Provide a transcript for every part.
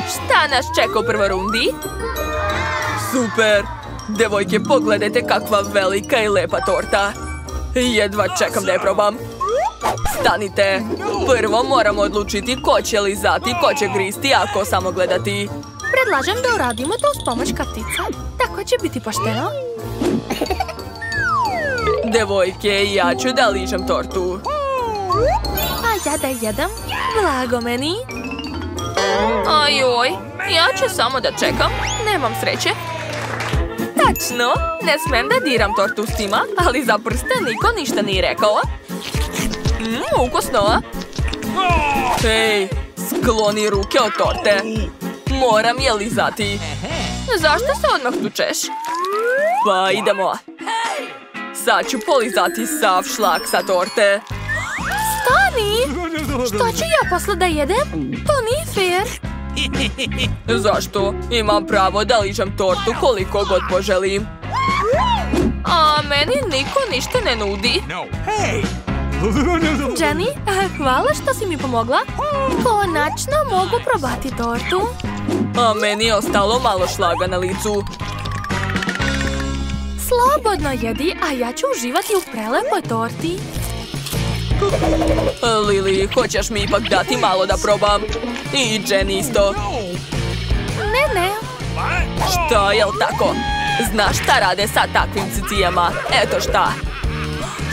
Šta nas čeka u prvoj rundi? Super! Devojke, pogledajte kakva velika i lepa torta. Jedva čekam da je probam. Stanite! Prvo moramo odlučiti ko će lizati, ko će gristi, a ko samo gledati. Predlažem da uradimo to uz pomoć kartica. Tako će biti pošteno. Devojke, ja ću da ližem tortu. A ja da jedem. Blago meni. Ajoj, ja ću samo da čekam. Nemam sreće. Tačno, ne smem da diram tortu s tima, ali za prste niko ništa nije rekao. Ukusno. Hej, skloni ruke od torte. Moram je lizati. Zašto se odmah tučeš? Pa idemo. Sad ću polizati sav šlak sa torte. Stani! Što ću ja posle da jedem? To nije fair. Zašto? Imam pravo da ližem tortu koliko god poželim. A meni niko ništa ne nudi. Jenny, hvala što si mi pomogla. Konačno mogu probati tortu. A meni je ostalo malo šlaga na licu. Slobodno jedi, a ja ću uživati u prelepoj torti. Lili, hoćeš mi ipak dati malo da probam? I Jenny isto. Ne. Šta, jel tako? Znaš šta rade sa takvim cicijama? Eto šta.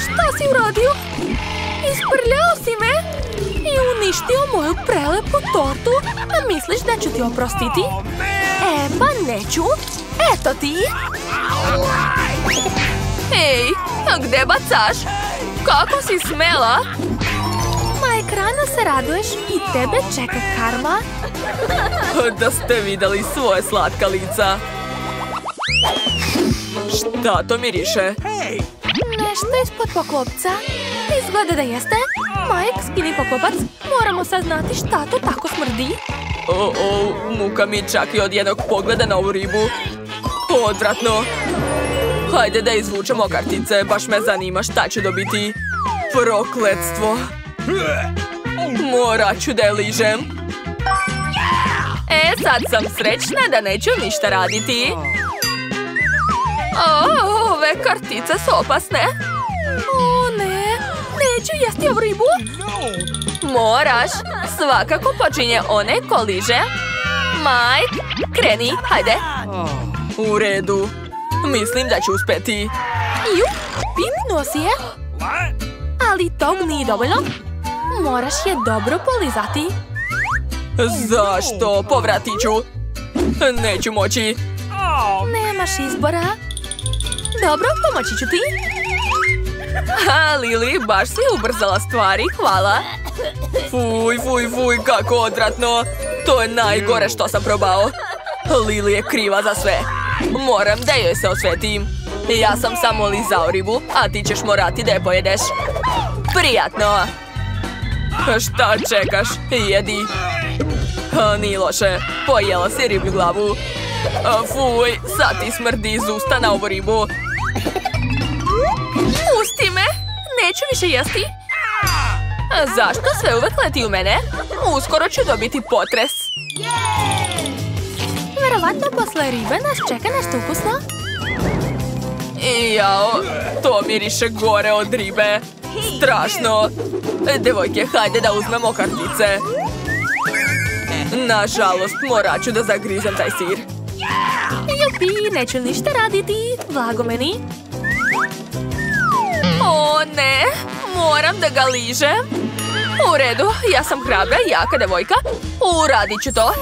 Šta si uradio? Isprljao si me i uništio moju prelepu tortu. A misliš da ću ti oprostiti? Pa neću. Eto ti. Ej, a gde bacaš? Kako si smela? Mike, rano se raduješ i tebe čeka karma. Da ste videli svoje slatka lica. Šta to miriše? Nešto ispod poklopca. Izgleda da jeste. Mike, skini poklopac. Moramo saznati šta to tako smrdi. Muka mi čak i od jednog pogleda na ovu ribu. Odvratno. Hajde da izvučemo kartice, baš me zanima šta ću dobiti. Prokletstvo. Morat ću da je ližem. Sad sam srećna da neću ništa raditi. Ove kartice su opasne. Ne, neću jesti ovu ribu. Moraš, svakako počinje one ko liže. Mike, kreni, hajde. U redu. Mislim da ću uspeti. Pipnuo si je. Ali tog nije dovoljno. Moraš je dobro polizati. Zašto? Povratit ću. Neću moći. Nemaš izbora. Dobro, pomoći ću ti. Lili, baš si ubrzala stvari, hvala. Fuj, kako odvratno. To je najgore što sam probao. Lili je kriva za sve. Moram da joj se osvetim. Ja sam samo lizao ribu, a ti ćeš morati da je pojedeš. Prijatno. Šta čekaš? Jedi. Nije loše. Pojela si riblju glavu. Fuj, sad ti smrdi iz usta na ovu ribu. Pusti me. Neću više jesti. Zašto sve uvek leti u mene? Uskoro ću dobiti potres. Verovatno posle ribe nas čeka nešto ukusno. Jao, to miriše gore od ribe. Strašno. Devojke, hajde da uzmemo kartice. Nažalost, morat ću da zagrizem taj sir. Jupi, neću ništa raditi. Blago meni. O ne, moram da ga ližem. U redu, ja sam hrabra i jaka devojka. Uradit ću to.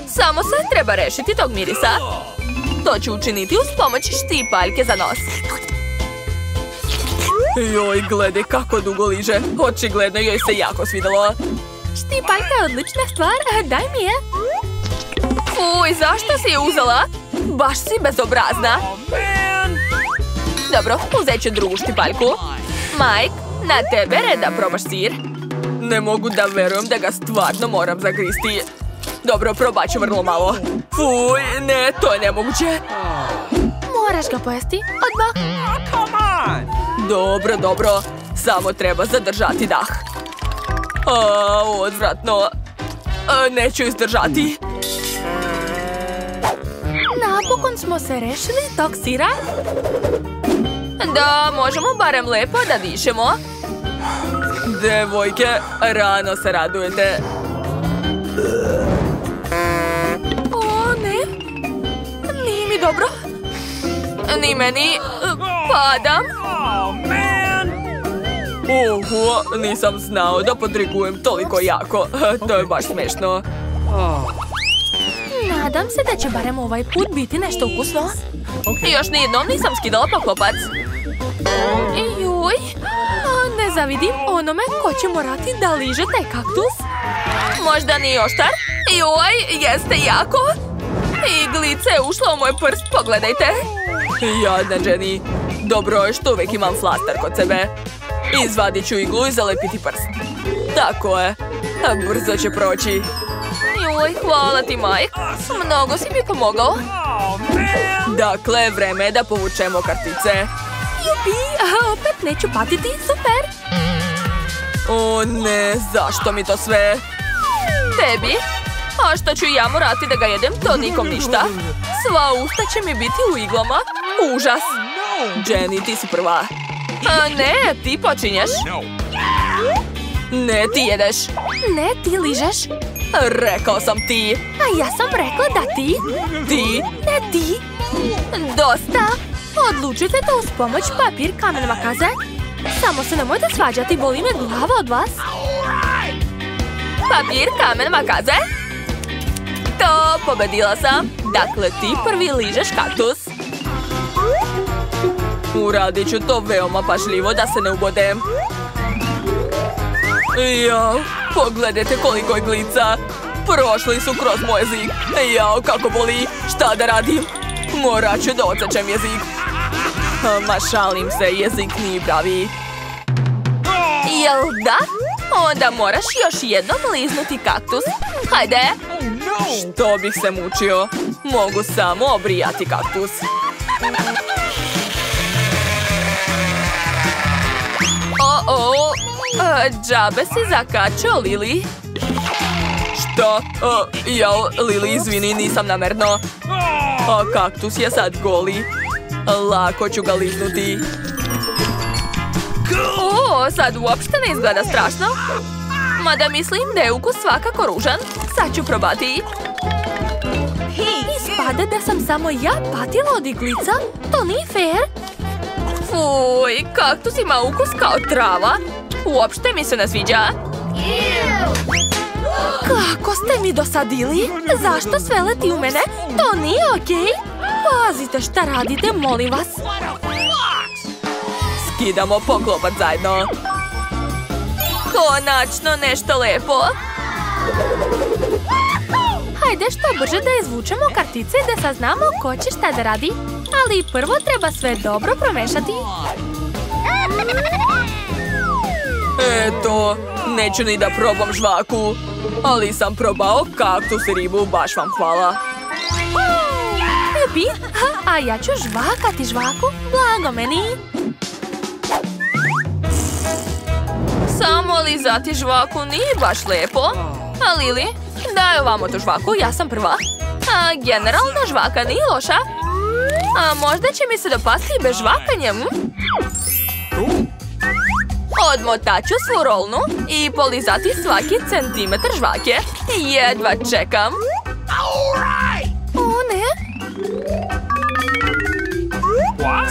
Samo se treba rešiti tog mirisa. To ću učiniti uz pomoć štipaljke za nos. Joj, gledaj kako dugo liže. Očigledno joj se jako svidelo. Štipaljka je odlična stvar, daj mi je. Fuj, zašto si je uzela? Baš si bezobrazna. Dobro, uzet ću drugu štipaljku. Mike, na tebe red da probaš sir. Ne mogu da verujem da ga stvarno moram zagristi. Dobro, probat ću vrlo malo. Fuj, ne, to je nemoguće. Moraš ga pojesti, odmah. Dobro. Samo treba zadržati dah. Odvratno. Neću izdržati. napokon smo se rešili tog sira. Da, možemo barem lepo da dišemo. Devojke, rano se radujete. O, ne. Nije mi dobro. Ni meni. Padam. Nisam znao da podrigujem toliko jako. To je baš smešno. Nadam se da će barem ovaj put biti nešto ukusno. Još nijednom nisam skidala poklopac. Juj, ne zavidim onome ko će morati da liže taj kaktus. Možda nije oštar? Juj, jeste jako. Iglica je ušla u moj prst, pogledajte. Jadna Jenny. Dobro je što uvijek imam flaster kod sebe. Izvadit ću iglu i zalepiti prst. Tako je. Brzo će proći. Juj, hvala ti, Mike. Mnogo si mi pomogao. Dakle, vreme je da povučemo kartice. Jupi, opet neću patiti, super. O ne, zašto mi to sve? Tebi? A što ću ja morati da ga jedem, to nikom ništa. Sva usta će mi biti u iglama. Užas. Jenny, ti si prva. Ne, ti počinješ. Ne, ti jedeš. Ne, ti ližeš. Rekao sam ti. A ja sam rekla da ti. Ti? Ne, ti. Dosta. Odlučite to uz pomoć papir, kamen, makaze. Samo se nemojte svađati, boli me glava od vas. Papir, kamen, makaze. To, pobedila sam. Dakle, ti prvi ližeš kaktus. Uradit ću to veoma pažljivo da se ne ubodem. Jao, pogledajte koliko iglica. Prošli su kroz moj jezik. Jao, kako boli. Šta da radim? Morat ću da odsečem jezik. Ma šalim se, jezik nije pravi. Jel da? Onda moraš još jednom liznuti kaktus. Hajde. Što bih se mučio? Mogu samo obrijati kaktus. Džabe si zakačio, Lili. Što? Jao, Lili, izvini, nisam namerno. A kaktus je sad goli. Lako ću ga liznuti. Sad uopšte ne izgleda strašno. Mada mislim da je ukus svakako ružan. Sad ću probati. Ispada da sam samo ja patila od iglica. To nije fair. Fuj, kaktus ima ukus kao trava. Uopšte mi se ne sviđa. Kako ste mi dosadili? Zašto sve leti u mene? To nije okej. Pazite šta radite, molim vas. Skidamo poklopac zajedno. Konačno nešto lepo. Hajde što brže da izvučemo kartice i da saznamo ko će šta da radi. Ali prvo treba sve dobro promešati. Eto, neću ni da probam žvaku. Ali sam probao kaktus i ribu, baš vam hvala. Jupi, a ja ću žvakati žvaku, blago meni. Samo lizati žvaku nije baš lepo. A Lili, daj ovamo tu žvaku, ja sam prva. A generalno žvaka nije loša. A možda će mi se dopasti i bez žvakanja. Odmotat ću svu rolnu i polizati svaki centimetar žvake. Jedva čekam. O ne.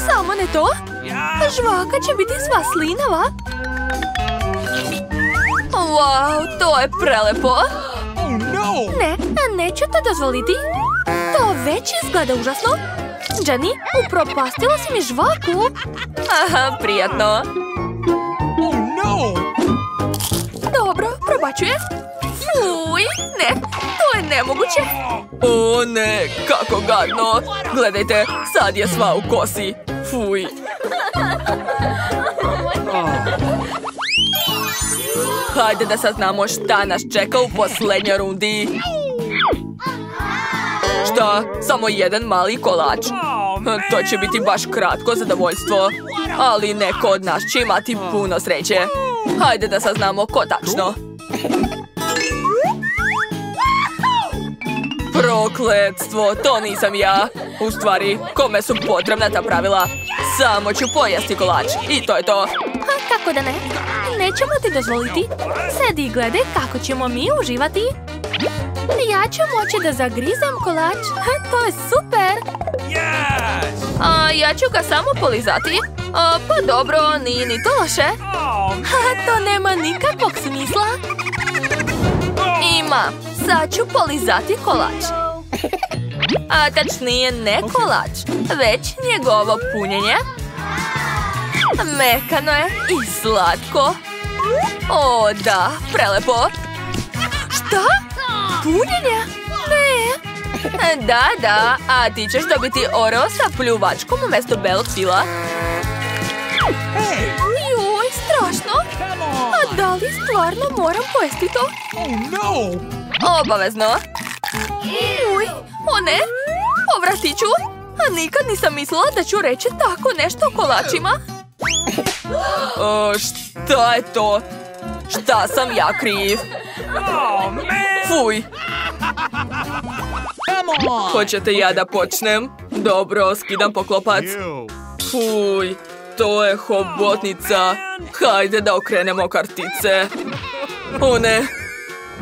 Samo ne to. Žvaka će biti sva slinava. Wow, to je prelepo. Ne, neću to dozvoliti. To već izgleda užasno. Jenny, upropastila si mi žvaku. Aha, prijatno. Dobro, probat ću je. Fuj, ne, to je nemoguće. O ne, kako gadno. Gledajte, sad je sva u kosi. Fuj. Hajde da saznamo šta nas čeka u posljednjoj rundi. Šta? Samo jedan mali kolač? To će biti baš kratko zadovoljstvo. Ali neko od nas će imati puno sreće. Hajde da saznamo ko tačno. Prokletstvo, to nisam ja. U stvari, kome su potrebna ta pravila? Samo ću pojesti kolač i to je to. Kako da ne? Nećemo ti dozvoliti. Sedi i gledaj kako ćemo mi uživati. Ja ću moći da zagrizem kolač. To je super. Ja ću ga samo polizati. Pa dobro, nije ni to loše. To nema nikakvog smisla. Ima. Sad ću polizati kolač. A tačnije ne kolač, već njegovo punjenje. Mekano je i slatko. O da, prelepo. Šta? Punjenje? Ne. Da, a ti ćeš dobiti Oreo sa pljuvačkom umjesto belog fila. Joj, strašno. A da li stvarno moram pojesti to? Obavezno. Joj, o ne, povrati ću. A nikad nisam mislila da ću reći tako nešto o kolačima. Šta je to? Šta sam ja kriv? Fuj. Hoćete ja da počnem? Dobro, skidam poklopac. Fuj, to je hobotnica. Hajde da okrenemo kartice. O ne,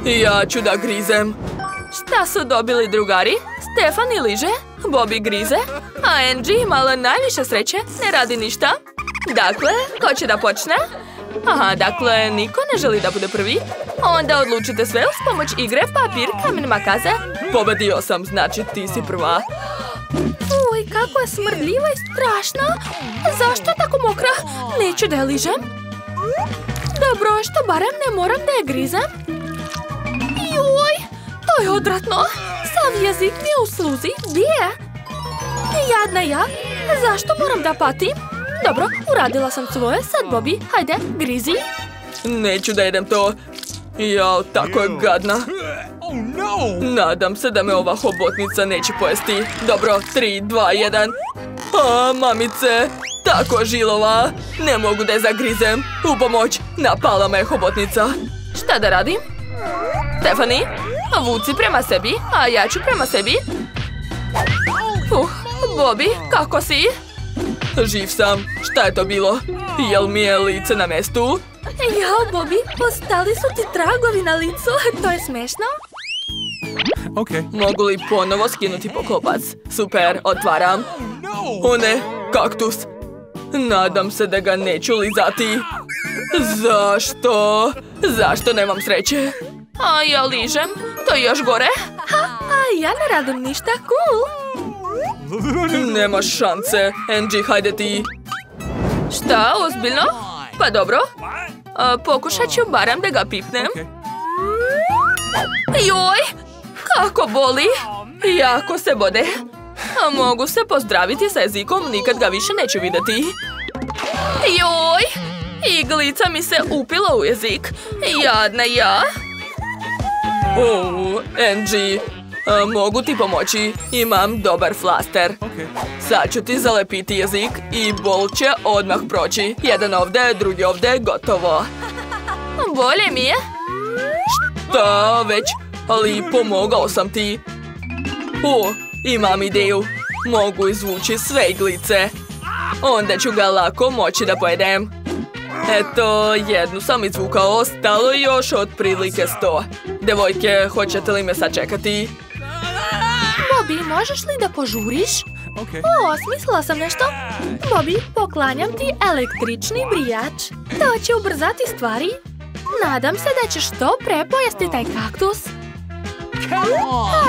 ja ću da grizem. Šta su dobili drugari? Stefani liže, Bobby grize, a Angie imala najviše sreće, ne radi ništa. Dakle, ko će da počne? Aha, dakle, niko ne želi da bude prvi. Onda odlučite sve uz pomoć igre papir, kamen, makaze. Pobedio sam, znači ti si prva. Uj, kako je smrdljiva i strašna. Zašto je tako mokra? Neću da je ližem. Dobro, što barem ne moram da je grizem. Joj, to je odvratno. Sav jezik mi je u sluzi. Gdje je? Jadna ja. Zašto moram da patim? Dobro, uradila sam svoje. Sad, Bobby, hajde, grizi. Neću da jedem to. Jao, tako je gadna. Nadam se da me ova hobotnica neće pojesti. Dobro, 3, 2, 1. A, mamice, tako žilova. Ne mogu da je zagrizem. U pomoć, napala me hobotnica. Šta da radim? Stefani, vuci prema sebi, a ja ću prema sebi. Bobby, kako si? Živ sam. Šta je to bilo? Jel mi je lice na mestu? Jao, Bobby, ostali su ti tragovi na licu. To je smešno. Mogu li ponovo skinuti poklopac? Super, otvaram. O ne, kaktus. Nadam se da ga neću lizati. Zašto? Zašto nemam sreće? A ja ližem. To je još gore. A ja ne radim ništa, cool. Nema šanse. Angie, hajde ti. Šta, ozbiljno? Pa dobro. Pokušat ću barem da ga pipnem. Joj, kako boli. Jako se bode. Mogu se pozdraviti sa jezikom, nikad ga više neću vidjeti. Joj, iglica mi se upila u jezik. Jadna ja. Angie, mogu ti pomoći? Imam dobar flaster. Sad ću ti zalepiti jezik i bol će odmah proći. Jedan ovdje, drugi ovdje, gotovo. Bolje mi je. Šta već? Ali pomogao sam ti. Imam ideju. Mogu izvući sve iglice. Onda ću ga lako moći da pojedem. Eto, jednu sam izvukao, ostalo još otprilike 100. Devojke, hoćete li me sačekati? Bobby, možeš li da požuriš? Smislila sam nešto. Bobby, poklanjam ti električni brijač. To će ubrzati stvari. Nadam se da ćeš što pre pojesti taj kaktus.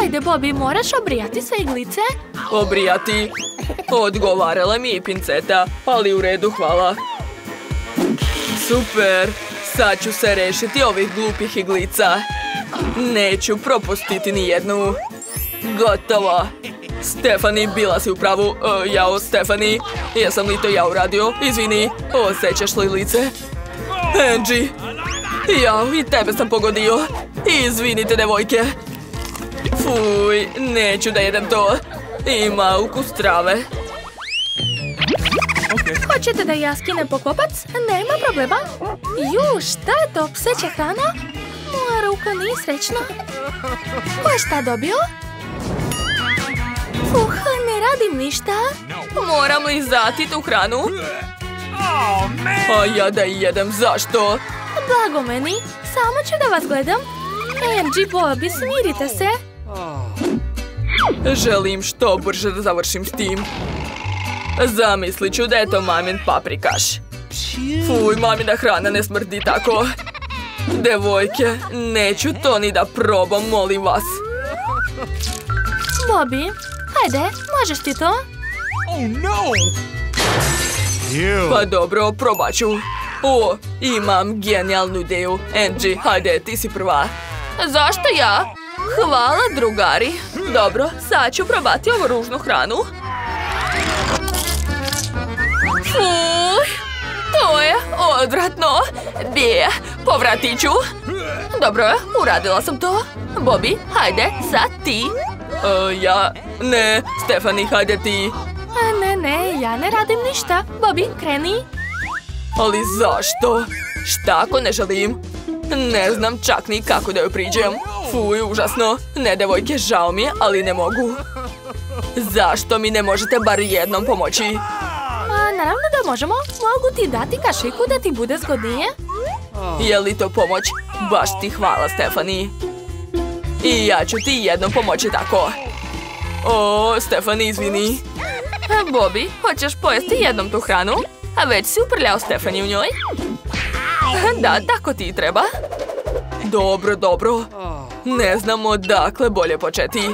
Ajde, Bobby, moraš obrijati sve iglice. Obrijati? Odgovarala mi je pinceta, ali u redu, hvala. Super, sad ću se rešiti ovih glupih iglica. Neću propustiti ni jednu. Gotovo. Stefani, bila si u pravu. Jao, Stefani. Jesam li to ja uradio? Izvini. Osjećaš li lice? Angie. Jao, i tebe sam pogodio. Izvinite, devojke. Fuj, neću da jedem to. Ima ukus trave. Hoćete da ja skinem poklopac? Nema problema. Ju, šta je to? Pseća hrana? Moja ruka nije srećna. Ko je šta dobio? Ne radim ništa. Moram lizati tu hranu. A ja da jedem, zašto? Blago meni, samo ću da vas gledam. Angie, Bobby, smirite se. Želim što brže da završim s tim. Zamislit ću da je to mamin paprikaš. Fuj, mamina hrana ne smrdi tako. Devojke, neću to ni da probam, molim vas. Bobby, hajde, možeš ti to? Pa dobro, probat ću. O, imam genijalnu ideju. Angie, hajde, ti si prva. Zašto ja? Hvala, drugari. Dobro, sad ću probati ovu ružnu hranu. Fuj, to je odvratno. Bije, povratit ću. Dobro, uradila sam to. Bobby, hajde, sad ti. Ja, ne, Stefani, hajde ti. Ne, ja ne radim ništa. Bobby, kreni. Ali zašto? Šta ako ne želim? Ne znam čak ni kako da joj priđem. Fuj, užasno. Ne, devojke, žao mi je, ali ne mogu. Zašto mi ne možete bar jednom pomoći? Naravno da možemo. Mogu ti dati kašiku da ti bude zgodnije. Je li to pomoć? Baš ti hvala, Stefani. I ja ću ti jednom pomoći tako. O, Stefani, izvini. Bobby, hoćeš pojesti jednom tu hranu? A već si uprljao Stefani u njoj? Da, tako ti treba. Dobro, dobro. Ne znam odakle bolje početi.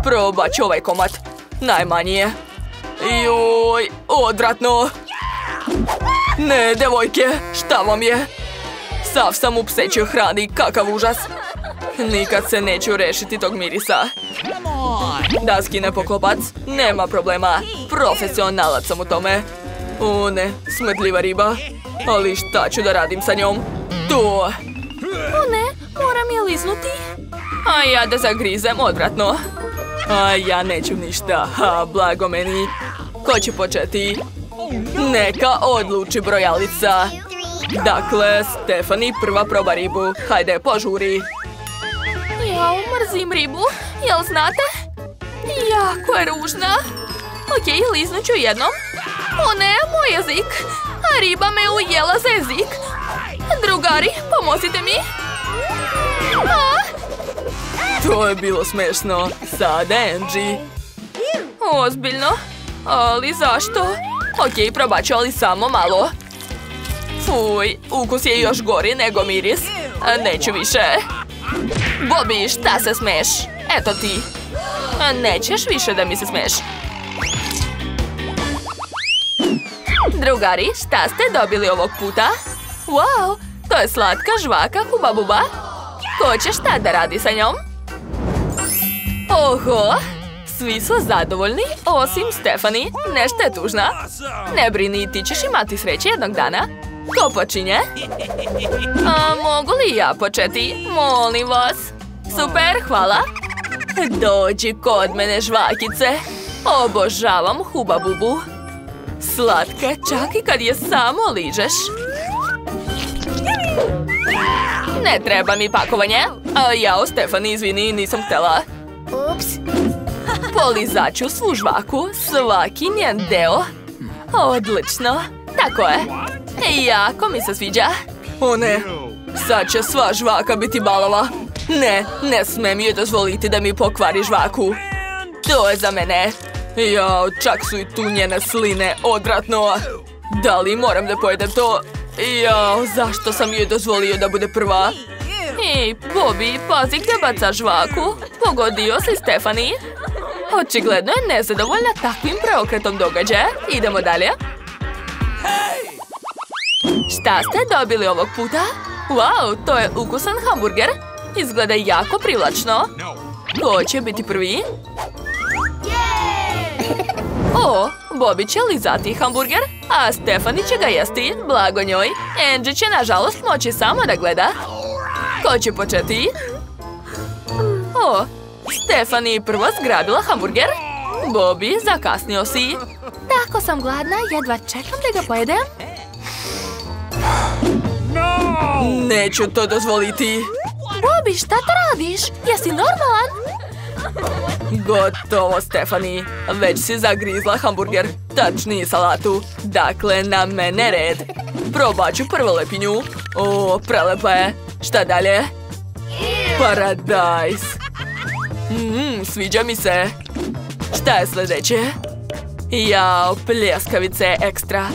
Probat ću ovaj komad. Najmanji je. Joj, odvratno. Ne, devojke, šta vam je? Sav sam u psećoj hrani, kakav užas. Nikad se neću rešiti tog mirisa. Da skine poklopac, nema problema. Profesionalac sam u tome. O ne, smrdljiva riba. Ali šta ću da radim sa njom? To! O ne, moram je liznuti. A ja da zagrizem, odvratno. A ja neću ništa, ha, blago meni. Ko će početi? Neka odluči brojalica. Dakle, Stefani prva proba ribu. Hajde, požuri. Jao, mrzim ribu. Jel znate? Jako je ružna. Okej, liznut ću jednom. O ne, moj jezik. A riba me ujela za jezik. Drugari, pomozite mi. To je bilo smešno. Sada Angie. Ozbiljno? Ali zašto? Okej, probat ću, ali samo malo. Fuj, ukus je još gori nego miris. Neću više. Bobby, šta se smeš? Eto ti. Nećeš više da mi se smeš. Drugari, šta ste dobili ovog puta? Wow, to je slatka žvaka Huba Buba. Ko će šta da radi sa njom? Oho, svi su zadovoljni, osim Stefani. Nešto je tužna. Ne brini, ti ćeš imati sreće jednog dana. Ko počinje? Mogu li ja početi? Molim vas. Super, hvala. Dođi kod mene, žvakice. Obožavam Huba Bubu. Slatka je čak i kad je samo ližeš. Ne treba mi pakovanje. Jao, Stefani, izvini, nisam htjela. Ups. Polizat ću svu žvaku, svaki njen deo. Odlično. Tako je. Jako mi se sviđa. O ne, sad će sva žvaka biti balava. Ne, ne smem joj dozvoliti da mi pokvari žvaku. To je za mene. Jao, čak su i tu njene sline, odvratno. Da li moram da pojedem to? Jao, zašto sam joj dozvolio da bude prva? Ej, Bobby, pazi gdje baca žvaku. Pogodio si Stefani. Očigledno je nezadovoljna takvim preokretom događaja. Idemo dalje. Šta ste dobili ovog puta? Wow, to je ukusan hamburger. Izgleda jako privlačno. Ko će biti prvi? O, Bobby će lizati hamburger, a Stefani će ga jesti, blago njoj. Angie će nažalost moći samo da gleda. Ko će početi? O, Stefani prvo zgrabila hamburger. Bobby, zakasnio si. Tako sam gladna, jedva čekam da ga pojedem. Neću to dozvoliti. Bobby, šta to radiš? Jesi normalan? Gotovo, Stefani. Već si zagrizla hamburger, tačnije salatu. Dakle, na mene red. Probat ću prvu lepinju. O, prelepa je. Šta dalje? Paradajz. Sviđa mi se. Šta je sljedeće? Jao, pljeskavice ekstra.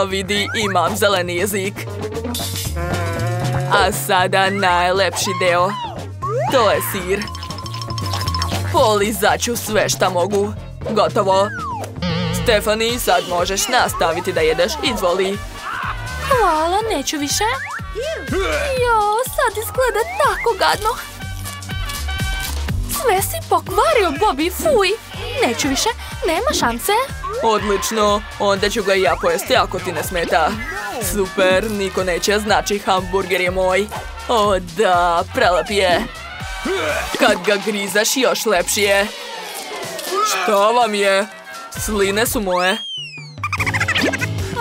Vidi, imam zeleni jezik. A sada najlepši deo. To je sir. Polizat ću sve šta mogu. Gotovo. Stefani, sad možeš nastaviti da jedeš. Izvoli. Hvala, neću više. Jo, sad izgleda tako gadno. Sve si pokvario, Bobby, fuj. Neću više, nema šanse. Odlično, onda ću ga i ja pojesti ako ti ne smeta. Super, niko neće, znači hamburger je moj. O da, prelep je. Kad ga grizaš još lepši je. Šta vam je? Sline su moje.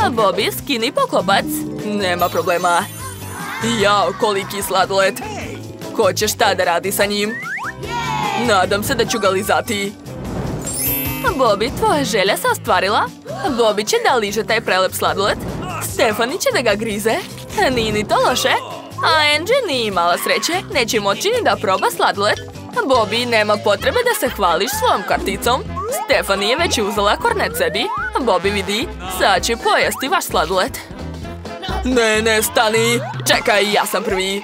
A Bobby, skini poklopac. Nema problema. Jao, koliki sladoled. Ko će šta da radi sa njim? Nadam se da ću ga lizati. Bobby, tvoja želja se ostvarila. Bobby će da liže taj prelep sladoled. Stefani će da ga grize. Nije ni to loše. A Angie nije imala sreće. Neće moći ni da proba sladoled. Bobby, nema potrebe da se hvališ svojom karticom. Stefani je već uzela kornet sebi. Bobby, vidi, sad će pojesti vaš sladoled. Ne, stani. Čekaj, ja sam prvi.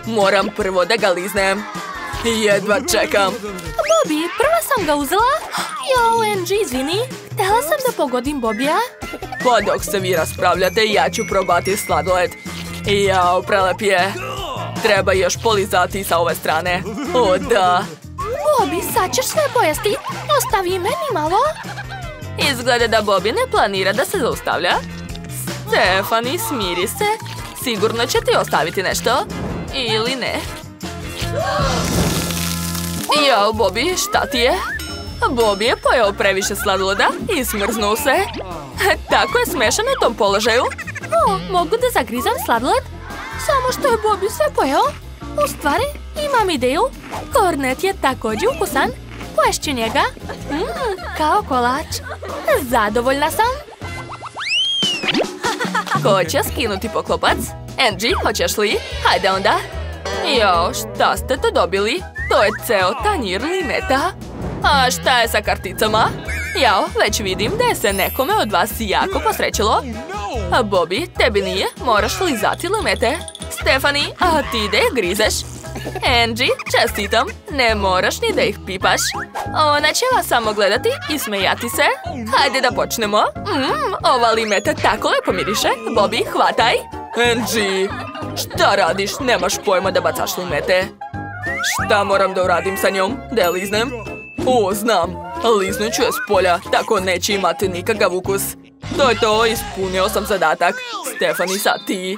Moram prvo da ga liznem. Jedva čekam. Bobby, prva sam ga uzela. Jo, Angie, izvini. Htjela sam da pogodim Bobija. Pa dok se vi raspravljate, ja ću probati sladoled. Jao, prelep je. Treba još polizati sa ove strane. O, da. Bobby, sad ćeš sve pojesti. Ostavi meni malo. Izgleda da Bobby ne planira da se zaustavlja. Stefani, smiri se. Sigurno će ti ostaviti nešto. Ili ne. Jao, Bobby, šta ti je? Bobby je pojeo previše sladoleda i smrznuo se. Tako je smešan u tom položaju. O, mogu da zagrizam sladoled? Samo što je Bobby sve pojeo. U stvari, imam ideju. Kornet je također ukusan. Poješću njega. Kao kolač. Zadovoljna sam. Ko će skinuti poklopac? Angie, hoćeš li? Hajde onda. Jo, šta ste to dobili? To je ceo tanjir limeta. A šta je sa karticama? Jao, već vidim da je se nekome od vas jako posrećilo. A Bobby, tebi nije, moraš lizati limete. Stefani, a ti da je grizeš? Angie, čestitam, ne moraš ni da ih pipaš. Ona će vas samo gledati i smejati se. Hajde da počnemo. Ova limeta tako lepo miriše. Bobby, hvataj. Angie, šta radiš? Nemaš pojma da bacaš limete. Šta moram da uradim sa njom? Da je liznem? O, znam. Liznut ću je s polja, tako neće imati nikakav ukus. To je to, ispunio sam zadatak. Stefani, sad ti.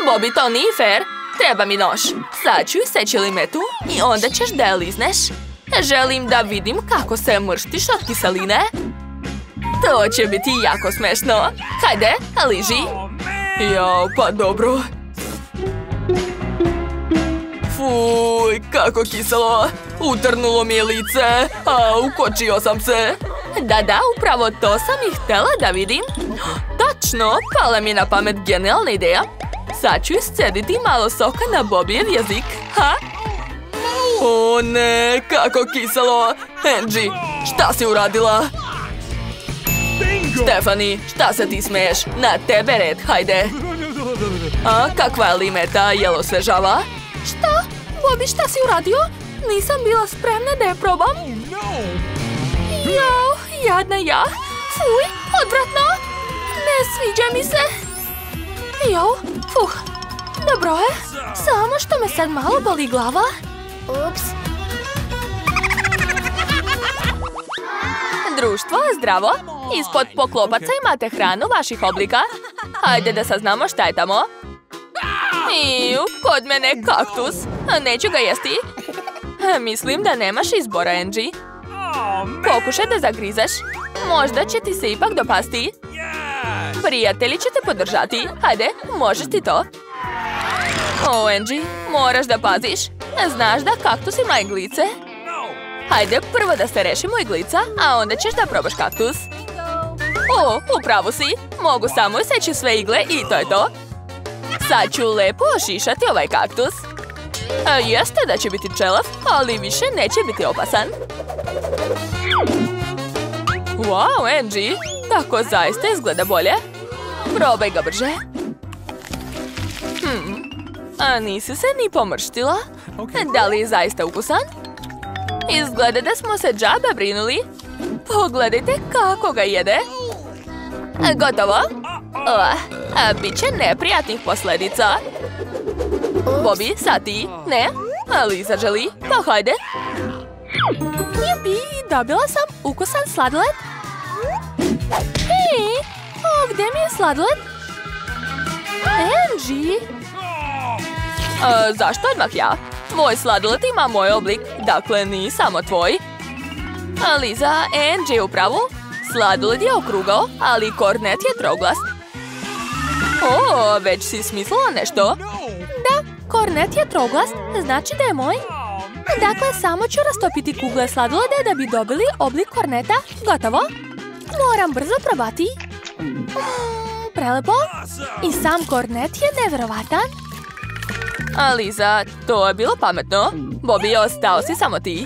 Bobby, to nije fair. Treba mi nož. Sad ću iseći limetu i onda ćeš da je lizneš. Želim da vidim kako se mrštiš od kiseline. To će biti jako smešno. Hajde, liži. Jao, pa dobro. Fuj, kako kiselo. Utrnulo mi je lice. A, ukočio sam se. Da, upravo to sam i htjela da vidim. Točno, pala mi na pamet genijalna ideja. Sad ću iscediti malo soka na Bobbyjev jezik. Ha? O ne, kako kiselo. Angie, šta si uradila? Stefani, šta se ti smeješ? Na tebe red, hajde. A, kakva je limeta, jel osvežava? Šta? Bobby, šta si uradio? Nisam bila spremna da je probam. Jao, jadna ja. Fuj, odvratno. Ne sviđa mi se. Jao, dobro je. Samo što me sad malo boli glava. Ups. Društvo, zdravo. Ispod poklopaca imate hranu vaših oblika. Hajde da saznamo šta je tamo. Kod mene kaktus. Neću ga jesti. Mislim da nemaš izbora, Angie. Pokušaj da zagrizeš. Možda će ti se ipak dopasti. Prijatelji će te podržati. Hajde, možeš ti to. O, Angie, moraš da paziš. Znaš da kaktus ima iglice? Hajde, prvo da se rešimo iglica, a onda ćeš da probaš kaktus. O, upravo si. Mogu samo seći sve igle i to je to. Sad ću lepo ošišati ovaj kaktus. Jeste da će biti čelav, ali više neće biti opasan. Wow, Angie, tako zaista izgleda bolje. Probaj ga brže. A nisi se ni pomrštila? Da li je zaista ukusan? Izgleda da smo se džabe brinuli. Pogledajte kako ga jede. Gotovo? Biće neprijatnih posljedica. Bobby, sad ti? Ne? Liza želi? Pa hajde. Jupi, dobila sam ukusan sladoled. Hej, gdje mi je sladoled? Angie? Zašto odmah ja? Tvoj sladoled ima moj oblik, dakle ni samo tvoj. Liza, Angie je u pravu. Sladoled je okrugao, ali kornet je troglast. O, već si smislila nešto? Da, kornet je troglast, znači da je moj. Dakle, samo ću rastopiti kugle sladoleda da bi dobili oblik korneta. Gotovo. Moram brzo probati. Prelepo. I sam kornet je nevjerovatan. Liza, to je bilo pametno. Bobby, ostao si samo ti.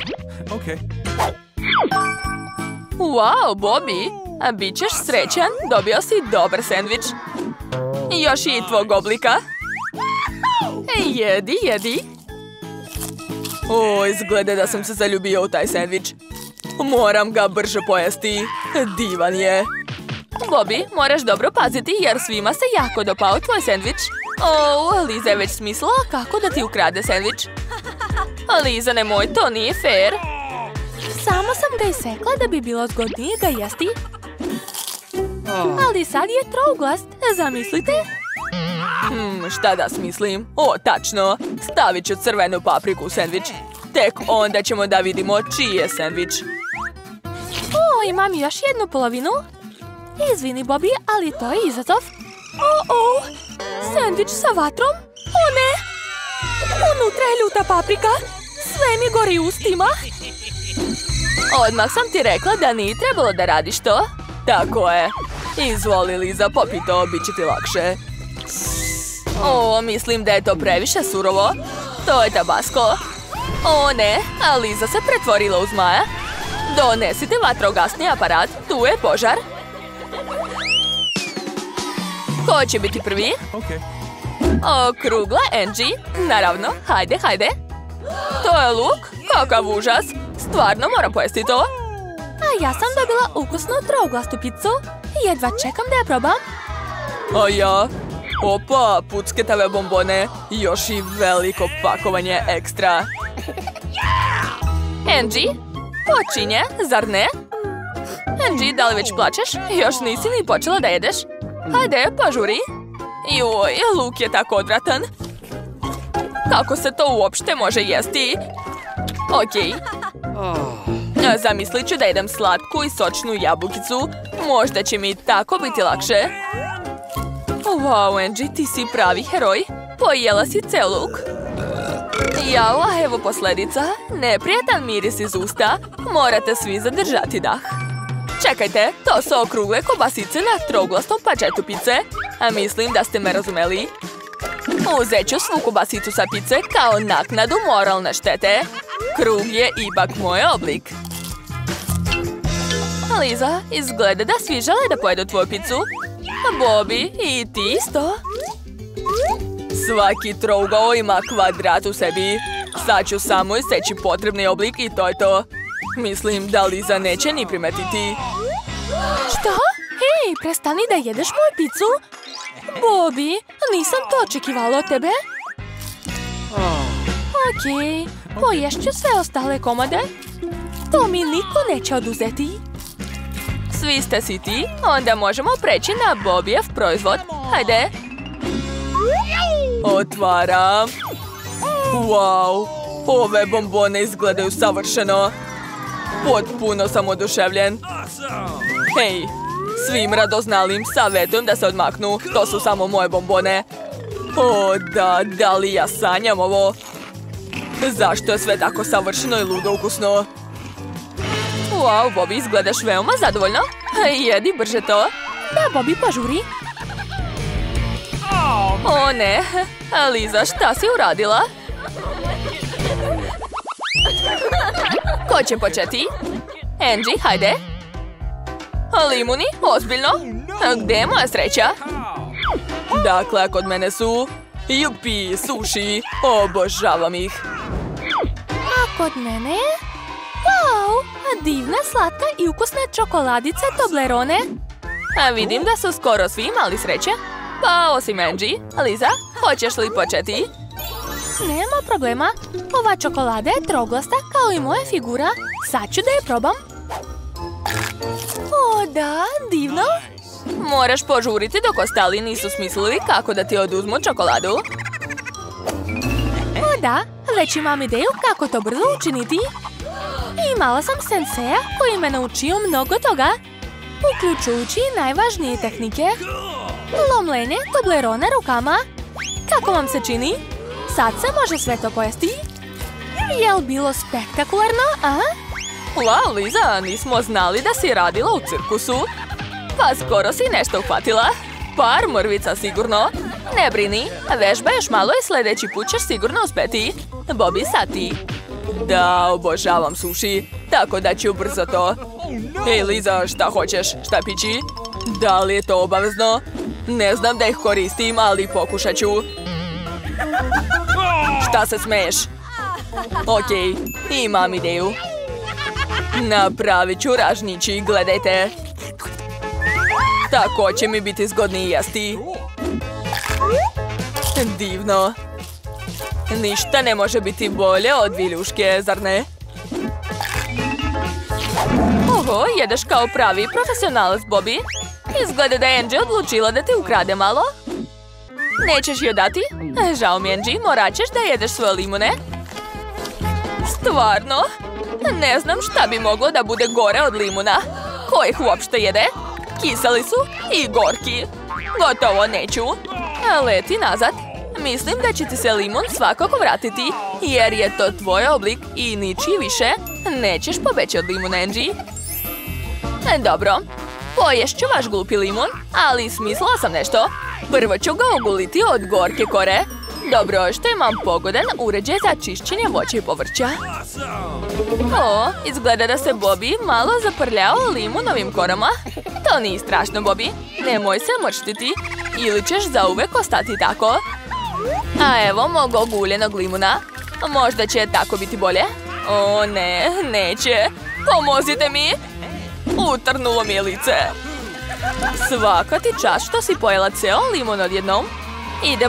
Wow, Bobby, bit ćeš srećan, dobio si dobar sendvič. Još i tvog oblika. Jedi, jedi. O, izgleda da sam se zaljubio u taj sendvič. Moram ga brže pojesti. Divan je. Bobby, moraš dobro paziti jer svima se jako dopao tvoj sendvič. O, Liza je već smislila kako da ti ukrade sendvič. Liza, nemoj, to nije fair. Samo sam ga isekla da bi bilo zgodnije ga jesti. Ali sad je trouglast, zamislite? Šta da smislim? O, tačno. Stavit ću crvenu papriku u sendvič. Tek onda ćemo da vidimo čiji je sendvič. O, imam još jednu polovinu. Izvini, Bobby, ali to je izazov. O, sendvič sa vatrom? O ne! Unutra je ljuta paprika. Sve mi gori ustima. Odmah sam ti rekla da nije trebalo da radiš to. Tako je. Izvoli, Liza, popi to, bit će ti lakše. O, mislim da je to previše surovo. To je tabasco. O ne, a Liza se pretvorila u zmaja. Donesite vatrogasni aparat, tu je požar. Ko će biti prvi? Okrugla Angie, naravno, hajde, hajde. To je luk, kakav užas. Stvarno moram pojesti to. A ja sam dobila ukusnu trouglastu picu. Jedva čekam da je probam. A ja? Opa, pucketave bombone. Još i veliko pakovanje ekstra. Angie, počinje, zar ne? Angie, da li već plačeš? Još nisi ni počela da jedeš. Hajde, požuri. Joj, luk je tako odvratan. Kako se to uopšte može jesti? Okej. Zamislit ću da jedem slatku i sočnu jabukicu. Možda će mi tako biti lakše. Wow, Angie, ti si pravi heroj. Pojela si ceo luk. Jao, a evo posljedica. Neprijatan miris iz usta. Morate svi zadržati dah. Čekajte, to su okrugle kobasice na trouglastom pačetu pice. A mislim da ste me razumeli. Uzet ću svu kobasicu sa pice kao naknadu moralne štete. Krug je ipak moj oblik. Liza, izgleda da svi žele da pojedu tvoju picu. Bobby, i ti isto. Svaki trougao ima kvadrat u sebi. Sad ću samo iseći potrebni oblik i to je to. Mislim da Liza neće ni primetiti. Što? Hej, prestani da jedeš moju picu. Bobby, nisam to očekivala od tebe. Okej, poješću sve ostale komade. To mi niko neće oduzeti. Svi ste siti, onda možemo preći na Bobbyjev proizvod. Hajde. Otvaram. Wow, ove bombone izgledaju savršeno. Potpuno sam oduševljen. Hej, svim radoznalim savjetujem da se odmaknu. To su samo moje bombone. O, da li ja sanjam ovo? Zašto je sve tako savršeno i ludo ukusno? Wow, Bobby, izgledaš veoma zadovoljno. Jedi brže to. Da, Bobby, požuri. O ne, Liza, šta si uradila? Ko će početi? Angie, hajde. Limuni, ozbiljno? Gde je moja sreća? Dakle, kod mene su... Jupi, suši, obožavam ih. A kod mene? Wow, divna, slatka i ukusna čokoladica Toblerone. A vidim da su skoro svi imali sreće. Pa osim Angie. Liza, hoćeš li početi? Nema problema. Ova čokolada je troglasta kao i moja figura. Sad ću da je probam. O da, divno. Moraš požuriti dok ostali nisu smislili kako da ti oduzmu čokoladu. O da, već imam ideju kako to brzo učiniti. Imala sam senseja koji me naučio mnogo toga, uključujući najvažnije tehnike. Lomljenje Toblerone rukama. Kako vam se čini? Sad se može sve to pojesti. Jel bilo spektakularno, a? Wow, Liza, nismo znali da si radila u cirkusu. Pa skoro si nešto uhvatila. Par mrvica sigurno. Ne brini, vežba još malo i sljedeći put ćeš sigurno uspeti. Bobby, sad ti. Da, obožavam suši, tako da ću brzo to. Hej, Liza, šta hoćeš? Šta pići? Da li je to obavezno? Ne znam da ih koristim, ali pokušat ću. Šta se smeješ? Okej, imam ideju. Napravit ću ražnjići, gledajte. Tako će mi biti zgodniji jesti. Divno. Ništa ne može biti bolje od viljuške, zar ne? Oho, jedeš kao pravi profesionalac, Bobby. Izgleda da je Angie odlučila da ti ukrade malo. Nećeš joj dati? Žao mi, Angie, morat ćeš da jedeš svoje limune. Stvarno? Ne znam šta bi moglo da bude gore od limuna. Ko ih uopšte jede? Kiseli su i gorki. Gotovo neću. Leti nazad. Mislim da će ti se limun svakako vratiti, jer je to tvoj oblik i ničiji više. Nećeš pobeći od limuna, Angie. Dobro, poješću vaš glupi limun, ali smislila sam nešto. Prvo ću ga oguliti od gorke kore. Dobro, što imam pogodan uređaj za čišćenje voća i povrća. O, izgleda da se Bobby malo zaprljao limunovim korama. To nije strašno, Bobby. Nemoj se mrštiti ili ćeš zauvek ostati tako. A evo mog oguljenog limuna. Možda će tako biti bolje. O ne, neće. Pomozite mi. Utrnulo mi je lice. Svaka ti čast što si pojela ceo limun odjednom. Idemo